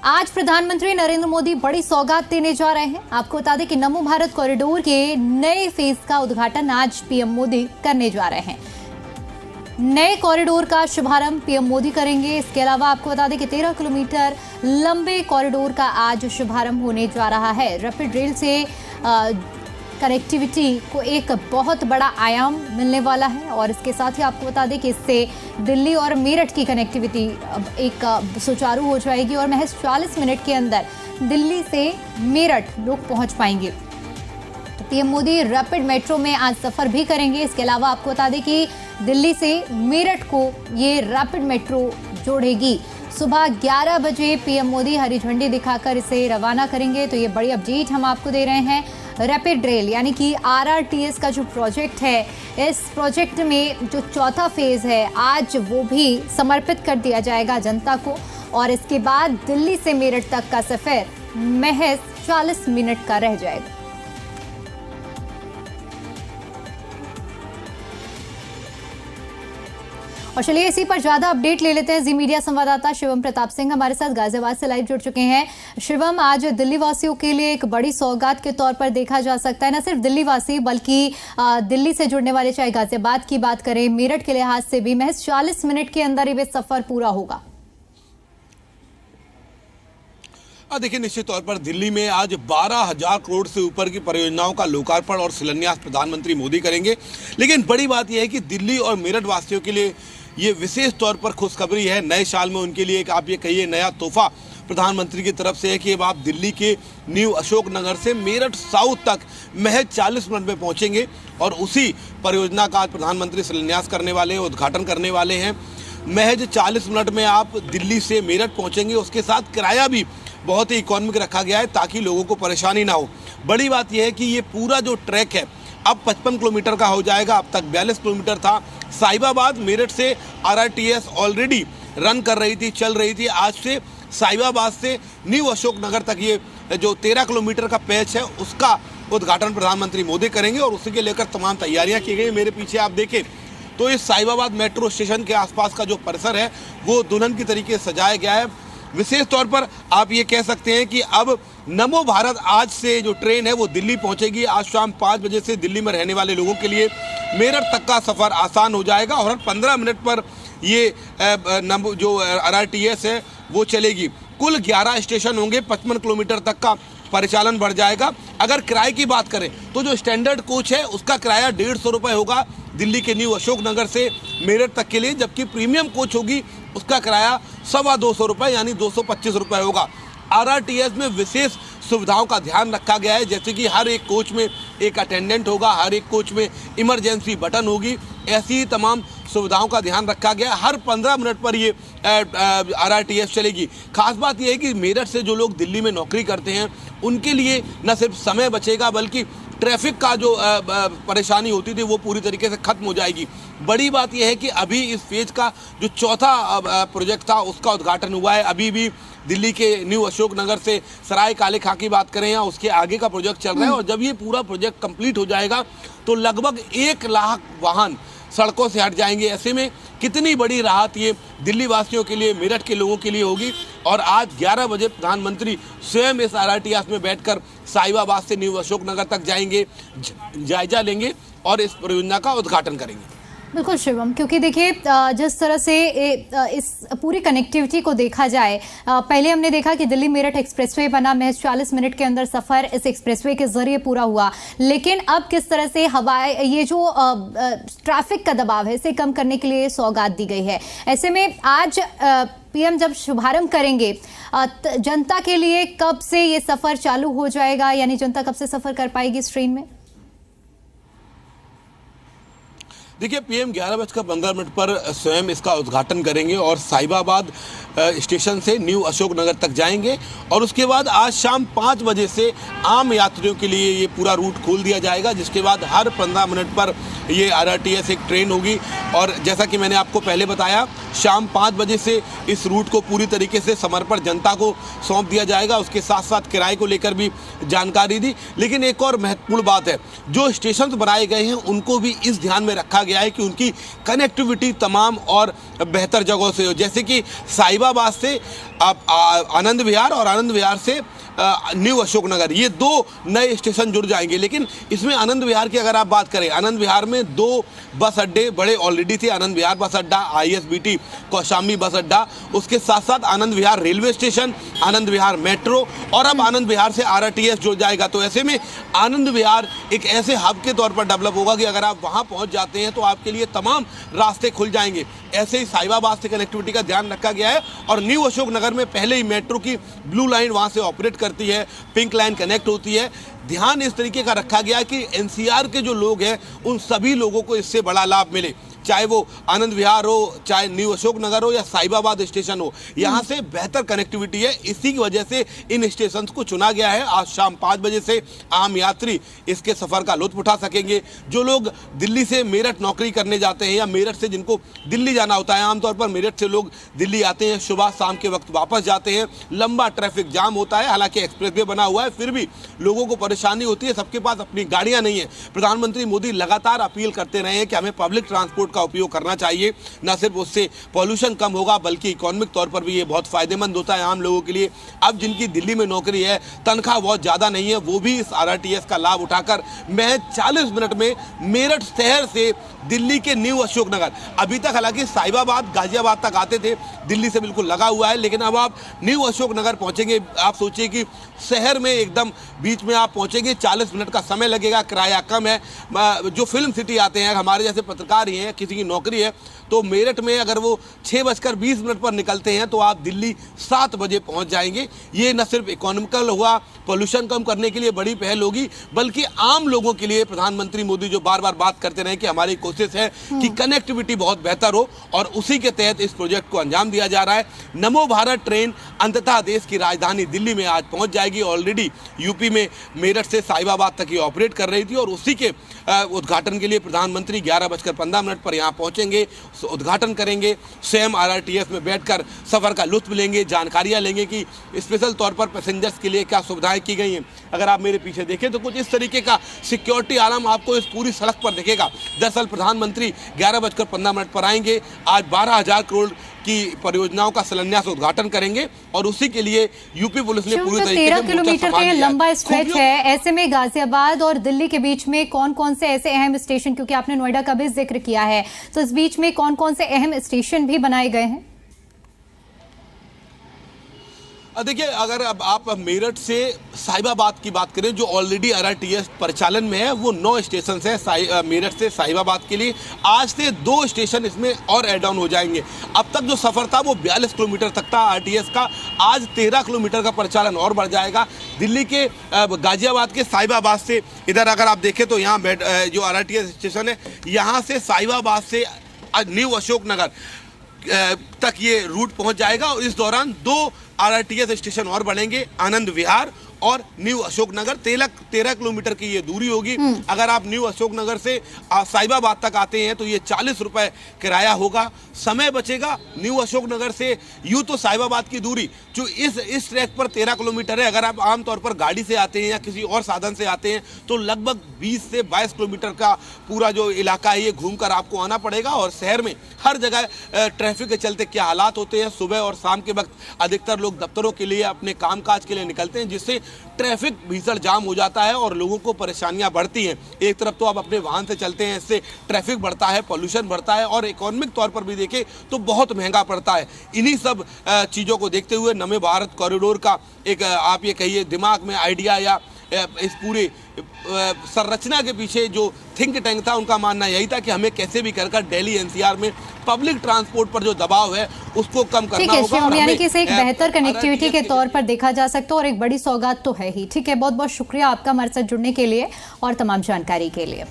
आज प्रधानमंत्री नरेंद्र मोदी बड़ी सौगात देने जा रहे हैं। आपको बता दें कि नमो भारत कॉरिडोर के नए फेज का उद्घाटन आज पीएम मोदी करने जा रहे हैं। नए कॉरिडोर का शुभारंभ पीएम मोदी करेंगे। इसके अलावा आपको बता दें कि 13 किलोमीटर लंबे कॉरिडोर का आज शुभारंभ होने जा रहा है। रैपिड रेल से कनेक्टिविटी को एक बहुत बड़ा आयाम मिलने वाला है और इसके साथ ही आपको बता दें कि इससे दिल्ली और मेरठ की कनेक्टिविटी एक सुचारू हो जाएगी और महज 40 मिनट के अंदर दिल्ली से मेरठ लोग पहुंच पाएंगे। तो पीएम मोदी रैपिड मेट्रो में आज सफर भी करेंगे। इसके अलावा आपको बता दें कि दिल्ली से मेरठ को ये रैपिड मेट्रो जोड़ेगी। सुबह 11 बजे पीएम मोदी हरी झंडी दिखाकर इसे रवाना करेंगे। तो ये बड़ी अपडेट हम आपको दे रहे हैं। रैपिड रेल यानी कि RRTS का जो प्रोजेक्ट है, इस प्रोजेक्ट में जो चौथा फेज है आज वो भी समर्पित कर दिया जाएगा जनता को और इसके बाद दिल्ली से मेरठ तक का सफर महज 40 मिनट का रह जाएगा। और चलिए इसी पर ज्यादा अपडेट ले लेते हैं। जी मीडिया संवाददाता शिवम प्रताप सिंह हमारे साथ गाजियाबाद से लाइव जुड़ चुके हैं। शिवम, आज दिल्ली वासियों के लिए एक बड़ी सौगात के तौर पर देखा जा सकता है। न सिर्फ दिल्ली वासी बल्कि दिल्ली से जुड़ने वाले, चाहे गाजियाबाद की बात करें, मेरठ के लिहाज से भी महज 40 मिनट के अंदर ये सफर पूरा होगा। देखिए, निश्चित तौर पर दिल्ली में आज 12,000 करोड़ से ऊपर की परियोजनाओं का लोकार्पण और शिलान्यास प्रधानमंत्री मोदी करेंगे। लेकिन बड़ी बात यह है कि दिल्ली और मेरठ वासियों के लिए ये विशेष तौर पर खुशखबरी है। नए साल में उनके लिए एक, आप ये कहिए, नया तोहफा प्रधानमंत्री की तरफ से है कि अब आप दिल्ली के न्यू अशोक नगर से मेरठ साउथ तक महज 40 मिनट में पहुंचेंगे और उसी परियोजना का आज प्रधानमंत्री शिलान्यास करने वाले हैं, उद्घाटन करने वाले हैं। महज 40 मिनट में आप दिल्ली से मेरठ पहुंचेंगे। उसके साथ किराया भी बहुत ही इकोनॉमिक रखा गया है ताकि लोगों को परेशानी ना हो। बड़ी बात यह है कि ये पूरा जो ट्रैक है अब 55 किलोमीटर का हो जाएगा। अब तक 42 किलोमीटर था। साहिबाबाद मेरठ से RRTS ऑलरेडी रन कर रही थी, चल रही थी। आज से साहिबाबाद से न्यू अशोक नगर तक ये जो 13 किलोमीटर का पैच है उसका उद्घाटन प्रधानमंत्री मोदी करेंगे और उसी के लेकर तमाम तैयारियां की गई। मेरे पीछे आप देखें तो इस साहिबाबाद मेट्रो स्टेशन के आसपास का जो परिसर है वो दुल्हन की तरीके से सजाया गया है। विशेष तौर पर आप ये कह सकते हैं कि अब नमो भारत आज से जो ट्रेन है वो दिल्ली पहुंचेगी। आज शाम 5 बजे से दिल्ली में रहने वाले लोगों के लिए मेरठ तक का सफ़र आसान हो जाएगा और हर 15 मिनट पर ये जो RRTS है वो चलेगी। कुल 11 स्टेशन होंगे। 55 किलोमीटर तक का परिचालन बढ़ जाएगा। अगर किराए की बात करें तो जो स्टैंडर्ड कोच है उसका किराया 150 रुपये होगा दिल्ली के न्यू अशोक नगर से मेरठ तक के लिए, जबकि प्रीमियम कोच होगी उसका किराया 225 रुपये यानी 225 रुपये होगा। RRTS में विशेष सुविधाओं का ध्यान रखा गया है, जैसे कि हर एक कोच में एक अटेंडेंट होगा, हर एक कोच में इमरजेंसी बटन होगी। ऐसी तमाम सुविधाओं का ध्यान रखा गया। हर 15 मिनट पर ये RRTS चलेगी। खास बात यह है कि मेरठ से जो लोग दिल्ली में नौकरी करते हैं उनके लिए न सिर्फ समय बचेगा बल्कि ट्रैफिक का जो परेशानी होती थी वो पूरी तरीके से खत्म हो जाएगी। बड़ी बात यह है कि अभी इस फेज का जो चौथा प्रोजेक्ट था उसका उद्घाटन हुआ है। अभी भी दिल्ली के न्यू अशोक नगर से सराय काले खां की बात करें या उसके आगे का प्रोजेक्ट चल रहा है और जब ये पूरा प्रोजेक्ट कंप्लीट हो जाएगा तो लगभग 1 लाख वाहन सड़कों से हट जाएंगे। ऐसे में कितनी बड़ी राहत ये दिल्ली वासियों के लिए, मेरठ के लोगों के लिए होगी। और आज 11 बजे प्रधानमंत्री स्वयं इस RRTS में बैठकर साहिबाबाद से न्यू अशोक नगर तक जाएंगे, जायजा लेंगे और इस परियोजना का उद्घाटन करेंगे। बिल्कुल शिवम, क्योंकि देखिए जिस तरह से इस पूरी कनेक्टिविटी को देखा जाए, पहले हमने देखा कि दिल्ली मेरठ एक्सप्रेसवे बना, महज 40 मिनट के अंदर सफ़र इस एक्सप्रेसवे के जरिए पूरा हुआ। लेकिन अब किस तरह से ये जो ट्रैफिक का दबाव है इसे कम करने के लिए सौगात दी गई है। ऐसे में आज पीएम जब शुभारंभ करेंगे, जनता के लिए कब से ये सफ़र चालू हो जाएगा, यानी जनता कब से सफ़र कर पाएगी इस ट्रेन में? देखिए, PM 11:15 पर स्वयं इसका उद्घाटन करेंगे और साहिबाबाद स्टेशन से न्यू अशोक नगर तक जाएंगे और उसके बाद आज शाम 5 बजे से आम यात्रियों के लिए ये पूरा रूट खोल दिया जाएगा, जिसके बाद हर 15 मिनट पर ये RRTS एक ट्रेन होगी। और जैसा कि मैंने आपको पहले बताया, शाम 5 बजे से इस रूट को पूरी तरीके से समर्पण जनता को सौंप दिया जाएगा। उसके साथ साथ किराए को लेकर भी जानकारी दी। लेकिन एक और महत्वपूर्ण बात है, जो स्टेशन बनाए गए हैं उनको भी इस ध्यान में रखा गया है कि उनकी कनेक्टिविटी तमाम और बेहतर जगहों से हो, जैसे कि साहिबाबाद से आनंद विहार और आनंद विहार से न्यू अशोकनगर, ये 2 नए स्टेशन जुड़ जाएंगे। लेकिन इसमें आनंद विहार की अगर आप बात करें, आनंद विहार में 2 बस अड्डे बड़े ऑलरेडी थे, आनंद विहार बस अड्डा, ISBT कौशाम्बी बस अड्डा, उसके साथ साथ Anand Vihar railway station, Anand Vihar metro और अब आनंद विहार से RRTS जुड़ जाएगा। तो ऐसे में आनंद विहार एक ऐसे हब के तौर पर डेवलप होगा कि अगर आप वहां पहुंच जाते हैं तो आपके लिए तमाम रास्ते खुल जाएंगे। ऐसे ही साहिबाबाद से कनेक्टिविटी का ध्यान रखा गया है और न्यू अशोकनगर में पहले ही मेट्रो की ब्लू लाइन वहां से ऑपरेट करती है, पिंक लाइन कनेक्ट होती है। ध्यान इस तरीके का रखा गया कि NCR के जो लोग हैं उन सभी लोगों को इससे बड़ा लाभ मिले, चाहे वो आनंद विहार हो, चाहे न्यू अशोकनगर हो या साहिबाबाद स्टेशन हो, यहाँ से बेहतर कनेक्टिविटी है। इसी की वजह से इन स्टेशन को चुना गया है। आज शाम 5 बजे से आम यात्री इसके सफ़र का लुत्फ उठा सकेंगे। जो लोग दिल्ली से मेरठ नौकरी करने जाते हैं या मेरठ से जिनको दिल्ली जाना होता है, आमतौर पर मेरठ से लोग दिल्ली आते हैं, सुबह शाम के वक्त वापस जाते हैं, लंबा ट्रैफिक जाम होता है। हालांकि एक्सप्रेसवे बना हुआ है, फिर भी लोगों को परेशानी होती है, सबके पास अपनी गाड़ियाँ नहीं है। प्रधानमंत्री मोदी लगातार अपील करते रहे हैं कि हमें पब्लिक ट्रांसपोर्ट का उपयोग करना चाहिए, न सिर्फ उससे पॉल्यूशन कम होगा बल्कि इकोनॉमिक तौर पर भी ये बहुत फायदेमंद होता है आम लोगों के लिए। अब जिनकी दिल्ली में नौकरी है, तनख्वाह बहुत ज़्यादा नहीं है, वो भी इस RRTS का लाभ उठाकर महज 40 मिनट में मेरठ शहर से दिल्ली के न्यू अशोकनगर, अभी तक हालांकि साहिबाबाद गाजियाबाद तक आते थे, दिल्ली से बिल्कुल लगा हुआ है, लेकिन अब आप न्यू अशोकनगर पहुंचेंगे, आप सोचिए कि शहर में एकदम बीच में आप पहुंचेंगे, 40 मिनट का समय लगेगा, किराया कम है। जो फिल्म सिटी आते हैं, हमारे जैसे पत्रकार ही हैं, किसी की नौकरी है, तो मेरठ में अगर वो 6:20 पर निकलते हैं तो आप दिल्ली 7 बजे पहुंच जाएंगे। ये न सिर्फ इकोनॉमिकल हुआ, पोल्यूशन कम करने के लिए बड़ी पहल होगी, बल्कि आम लोगों के लिए प्रधानमंत्री मोदी जो बार बार बात करते रहे कि हमारी कोशिश है कि कनेक्टिविटी बहुत बेहतर हो, और उसी के तहत इस प्रोजेक्ट को अंजाम दिया जा रहा है। नमो भारत ट्रेन अंततः देश की राजधानी दिल्ली में आज पहुंच जाएगी। ऑलरेडी यूपी में मेरठ से साहिबाबाद तक ये ऑपरेट कर रही थी और उसी के उद्घाटन के लिए प्रधानमंत्री 11:15 पर यहाँ पहुंचेंगे, उद्घाटन करेंगे, स्वयं RRTS में बैठकर सफ़र का लुत्फ लेंगे, जानकारियाँ लेंगे कि स्पेशल तौर पर पैसेंजर्स के लिए क्या सुविधाएं की गई हैं। अगर आप मेरे पीछे देखें तो कुछ इस तरीके का सिक्योरिटी आलम आपको इस पूरी सड़क पर दिखेगा। दरअसल प्रधानमंत्री 11:15 पर आएंगे, आज 12,000 करोड़ की परियोजनाओं का शिलान्यास उद्घाटन करेंगे और उसी के लिए यूपी पुलिस ने पूरी तरीके से 13 किलोमीटर का लंबा स्ट्रेच है। ऐसे में गाजियाबाद और दिल्ली के बीच में कौन कौन से ऐसे अहम स्टेशन, क्योंकि आपने नोएडा का भी जिक्र किया है, तो इस बीच में कौन कौन से अहम स्टेशन भी बनाए गए हैं? देखिए, अगर अब आप मेरठ से साहिबाबाद की बात करें, जो ऑलरेडी RRTS परिचालन में है, वो 9 स्टेशन है मेरठ से साहिबाबाद के लिए। आज से 2 स्टेशन इसमें और ऐड ऑन हो जाएंगे। अब तक जो सफ़र था वो 42 किलोमीटर तक था RTS का, आज 13 किलोमीटर का परिचालन और बढ़ जाएगा। दिल्ली के गाजियाबाद के साहिबाबाद से इधर अगर आप देखें तो यहाँ जो RRTS स्टेशन है, यहाँ से साहिबाबाद से न्यू अशोकनगर तक ये रूट पहुँच जाएगा और इस दौरान 2 RRTS स्टेशन और बनेंगे, आनंद विहार और न्यू अशोकनगर। 13 किलोमीटर की ये दूरी होगी। अगर आप न्यू अशोकनगर से साहिबाबाद तक आते हैं तो ये 40 रुपए किराया होगा, समय बचेगा। न्यू अशोकनगर से यूँ तो साहिबाबाद की दूरी जो इस ट्रैक पर 13 किलोमीटर है, अगर आप आमतौर पर गाड़ी से आते हैं या किसी और साधन से आते हैं तो लगभग 20 से 22 किलोमीटर का पूरा जो इलाका है ये घूमकर आपको आना पड़ेगा। और शहर में हर जगह ट्रैफिक के चलते क्या हालात होते हैं, सुबह और शाम के वक्त अधिकतर लोग दफ्तरों के लिए, अपने कामकाज के लिए निकलते हैं, जिससे ट्रैफिक भीषण जाम हो जाता है और लोगों को परेशानियां बढ़ती हैं। एक तरफ तो आप अपने वाहन से चलते हैं, इससे ट्रैफिक बढ़ता है, पॉल्यूशन बढ़ता है और इकोनॉमिक तौर पर भी देखें तो बहुत महंगा पड़ता है। इन्हीं सब चीज़ों को देखते हुए नमो भारत कॉरिडोर का एक आप ये कहिए दिमाग में आइडिया या इस पूरे संरचना के पीछे जो थिंक टैंक था, उनका मानना यही था कि हमें कैसे भी कर दिल्ली NCR में पब्लिक ट्रांसपोर्ट पर जो दबाव है उसको कम करना होगा। यानी कि इसे एक बेहतर कनेक्टिविटी के तौर पर देखा जा सकता है और एक बड़ी सौगात तो है ही। ठीक है, बहुत बहुत शुक्रिया आपका हमारे साथ जुड़ने के लिए और तमाम जानकारी के लिए।